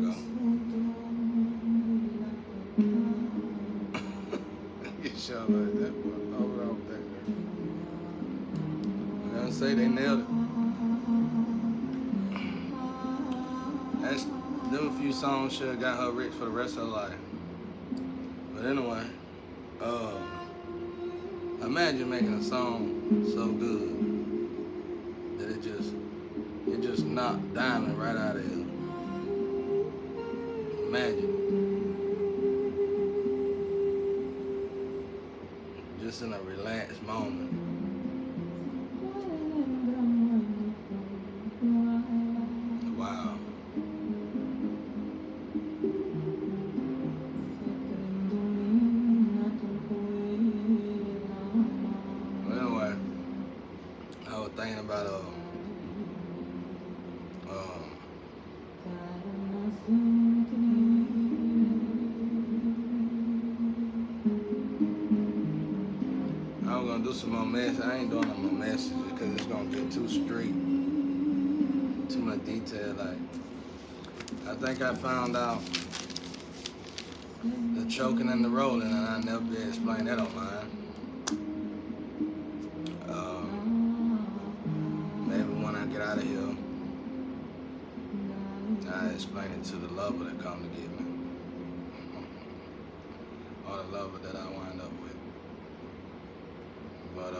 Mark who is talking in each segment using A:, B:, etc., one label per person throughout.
A: go. Get shot like that, but overall that. I'm gonna say they nailed it. That's them a few songs should have got her rich for the rest of her life. But anyway, uh, imagine making a song so good that it just knocked diamond right out of here. Imagine just in a relaxed moment. Wow. Well, anyway, I was thinking about I was gonna do some more messages. I ain't doing no more messages because it's gonna get too straight, too much detail. Like, I think I found out the choking and the rolling, and I never did explain that on mine. Maybe when I get out of here, I explain it to the lover that come to get me, or the lover that I wind up with. But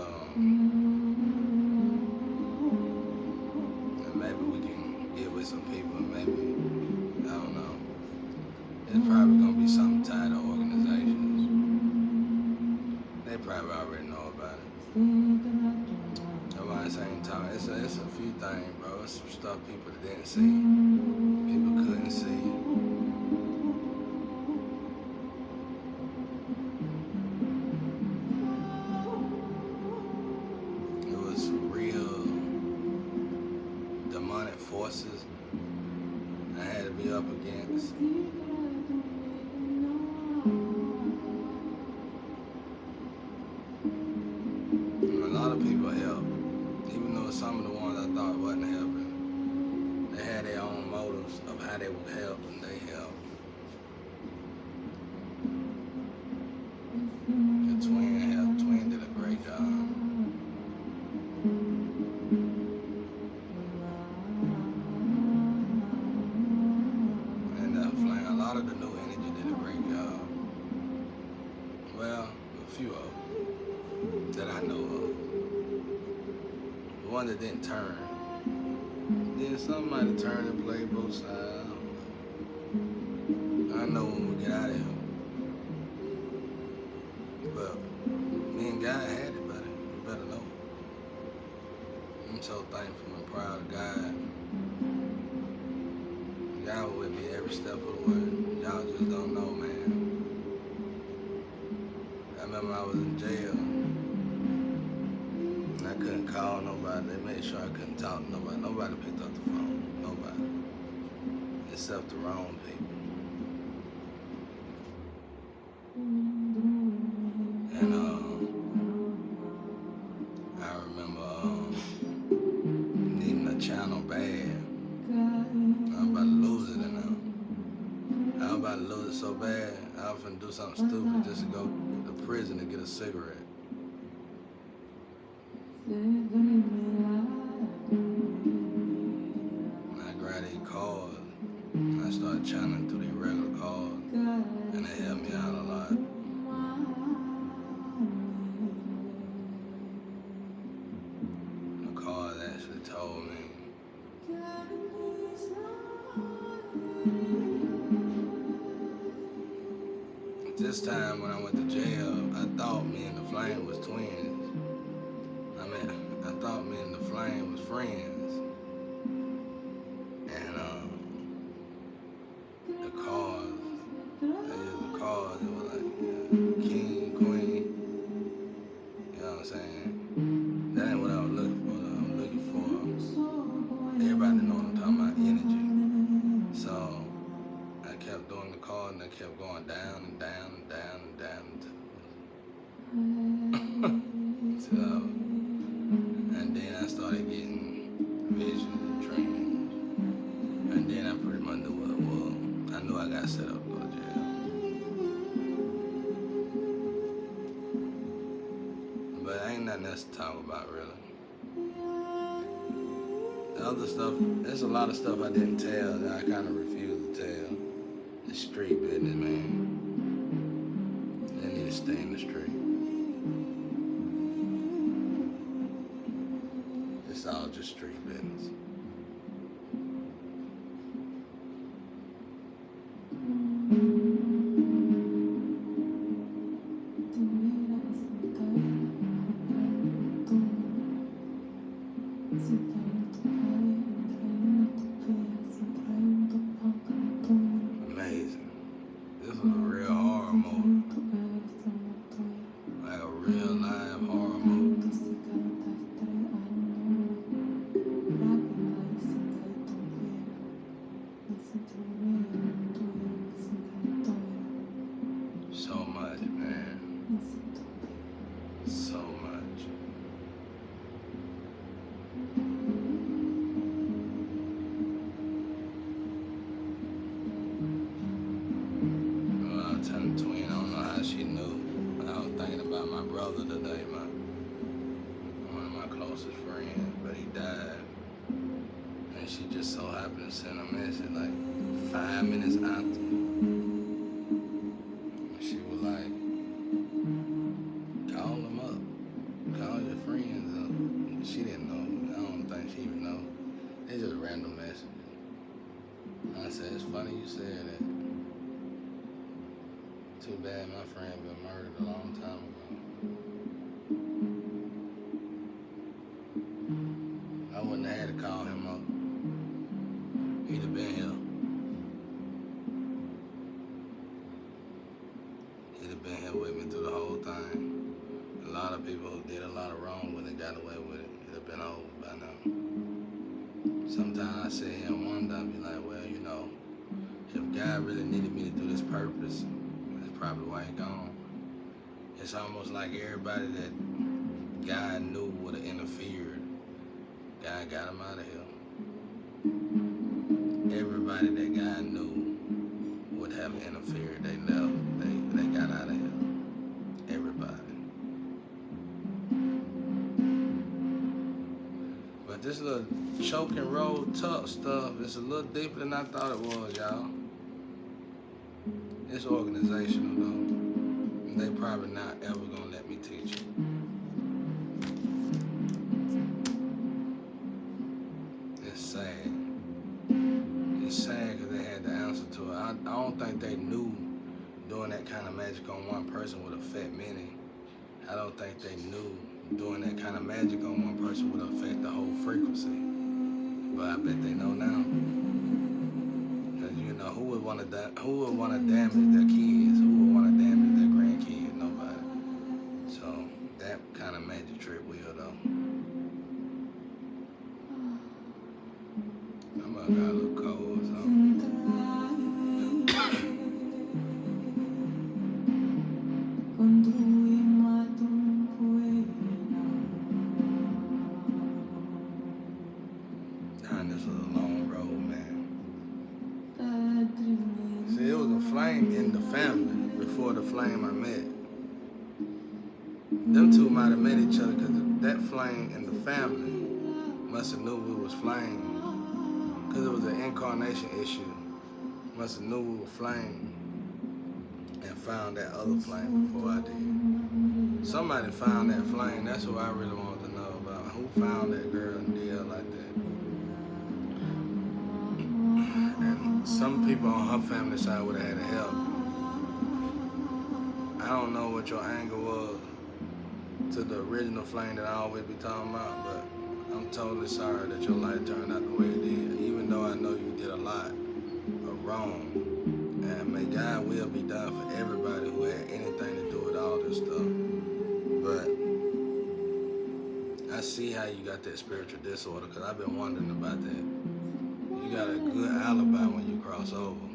A: and maybe we can get with some people, and maybe I don't know. It's probably gonna be something tied to organizations. They probably already know about it. At the same time, it's a few things, bro. It's some stuff people didn't see, people couldn't see. It was real demonic forces I had to be up against. And a lot of people helped. Even though some of the ones I thought wasn't helping, they had their own motives of how they would help, and they helped. The twin did a great job. And Flame, a lot of the new energy did a great job. Well, a few of them that I know of. The one that didn't turn. Then somebody turned and played both sides. I know when we get out of here. But me and God had it, buddy. You better know. I'm so thankful and proud of God. Y'all was with me every step of the way. Y'all just don't know, man. I remember I was in jail. I couldn't call nobody. They made sure I couldn't talk to nobody. Nobody picked up the phone. Nobody. Except the wrong people. And I remember needing a channel bad. I was about to lose it in there. I was about to lose it so bad, I was finna do something stupid just to go to prison to get a cigarette. I grabbed these cards, and I started channeling through these regular cards, and they helped me out a lot. The cards actually told me, this time when I went to jail, I thought me and the Flame was twins. I thought me and the Flame was friends. And the cards, they used the cards, it was like king, queen, you know what I'm saying? That ain't what I was looking for though. I'm looking for everybody to know what I'm talking about, energy. So I kept doing the card and I kept going down and down and down and down so, and then I started getting visions and dreams. And then I pretty much knew what it was. knew I got set up to go to jail. But ain't nothing else to talk about, really. The other stuff, there's a lot of stuff I didn't tell that I kind of refuse to tell. The street business, man. They need to stay in the street. It's all just street business. Amazing. This was a real horror movie. Like a real live horror movie. So much, man. So much. Well, I was telling Twin, I don't know how she knew. But I was thinking about my brother today, one of my closest friends, but he died. And she just so happened to send a message like 5 minutes after. She was like, call them up. Call your friends up. She didn't know. I don't think she even know. It's just random messages. I said, it's funny you said that. Too bad my friend been murdered a long time ago. I wouldn't have had to call him up. He'd have been here. He'd have been here with me through the whole thing. A lot of people who did a lot of wrong with it got away with it. It'd have been over by now. Sometimes I sit here and wonder, I'd be like, well, you know, if God really needed me to do this purpose, that's probably why he gone. It's almost like everybody that God knew would have interfered, God got him out of here. Everybody that God knew would have interfered, they left, they got out of here. Everybody. But this little choke and roll tuck stuff is a little deeper than I thought it was, y'all. It's organizational though. They probably not ever gonna let me teach it. It's sad. It's sad because they had the answer to it. I don't think they knew doing that kind of magic on one person would affect many. I don't think they knew doing that kind of magic on one person would affect the whole frequency. But I bet they know now. Because you know, who would want to damage their kids? Who would want to damage their grandkids? Nobody. So that kind of magic trick will though. I'm got a little cold, so. This was a long road, man. See, it was a flame in the family before the flame I met. Them two might have met each other because that flame in the family must have knew we was flame. Because it was an incarnation issue. Must have knew we were flame and found that other flame before I did. Somebody found that flame. That's what I really wanted to know about. Who found that girl and did her like that? And some people on her family side would have had to help. I don't know what your angle was to the original flame that I always be talking about, but I'm totally sorry that your life turned out the way it did, even though I know you did a lot of wrong. And may God will be done for everybody who had anything to do with all this stuff. But I see how you got that spiritual disorder, because I've been wondering about that. You got a good alibi when you cross over.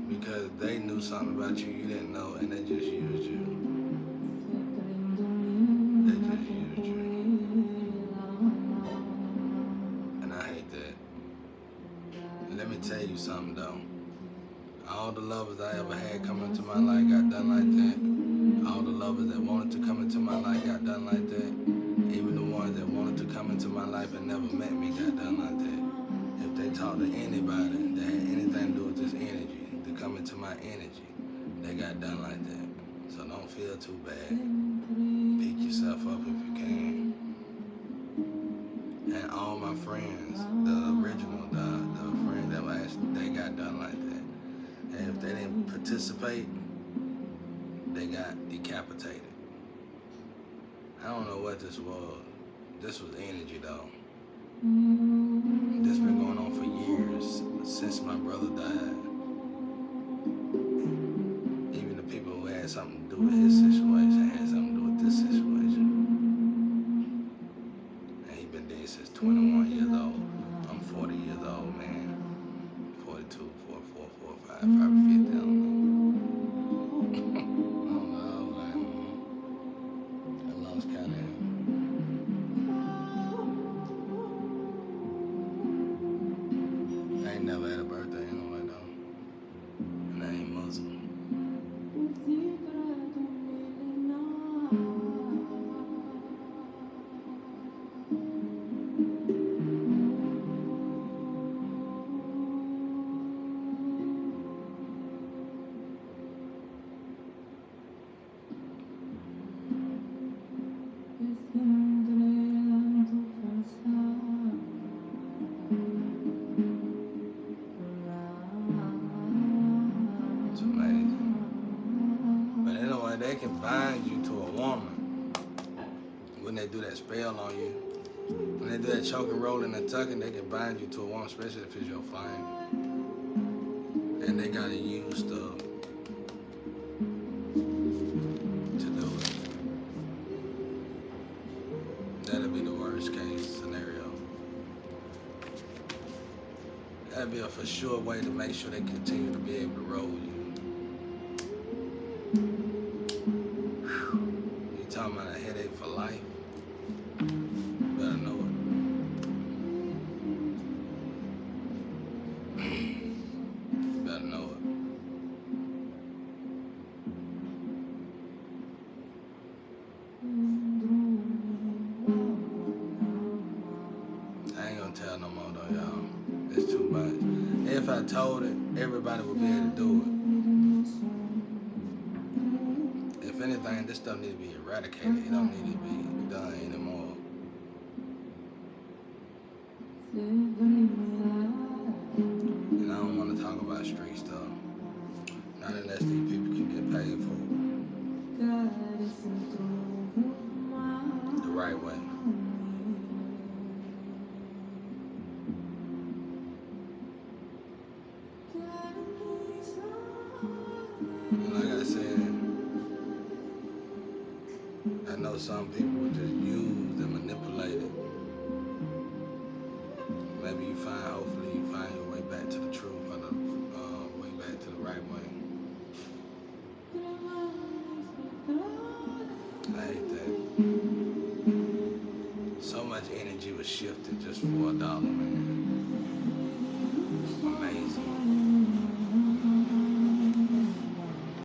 A: Because they knew something about you you didn't know, and they just used you. They just used you. And I hate that. Let me tell you something though. All the lovers I ever had come into my life got done like that. All the lovers that wanted to come into my life got done like that. Even the ones that wanted to come into my life and never met me got done like that. If they talk to anybody that had anything to do with this energy, to come into my energy, they got done like that. So don't feel too bad. Pick yourself up if you can. And all my friends, the original, the friends that were actually, they got done like that. And if they didn't participate, they got decapitated. I don't know what this was. This was energy though. This been going on for years, since my brother died. Even the people who had something to do with his situation had something to do with this situation. And he been dead since 21 years old. I'm 40 years old, man. 42, 44, 45, probably 50, I don't know. I lost count of I ain't never had a birthday anyway though. And I ain't Muslim. It's amazing. But anyway, they can bind you to a woman when they do that spell on you. When they do that choking, rolling, and tucking, they can bind you to a woman, especially if it's your flame. And they gotta use stuff to do it. That'll be the worst case scenario. That'd be a for sure way to make sure they continue to be able to roll you. You talking about a headache for life? You better know it. You better know it. I ain't gonna tell no more though, y'all. It's too much. If I told it, everybody would be able to do it. If anything, this stuff need to be eradicated. It don't need to be done anymore. And I don't want to talk about street stuff. Not unless these people can get paid for it the right way. And like I said, I know some people would just use and manipulate it. Maybe hopefully you find your way back to the truth, or the way back to the right way. I hate that. So much energy was shifted just for $1, man. Amazing.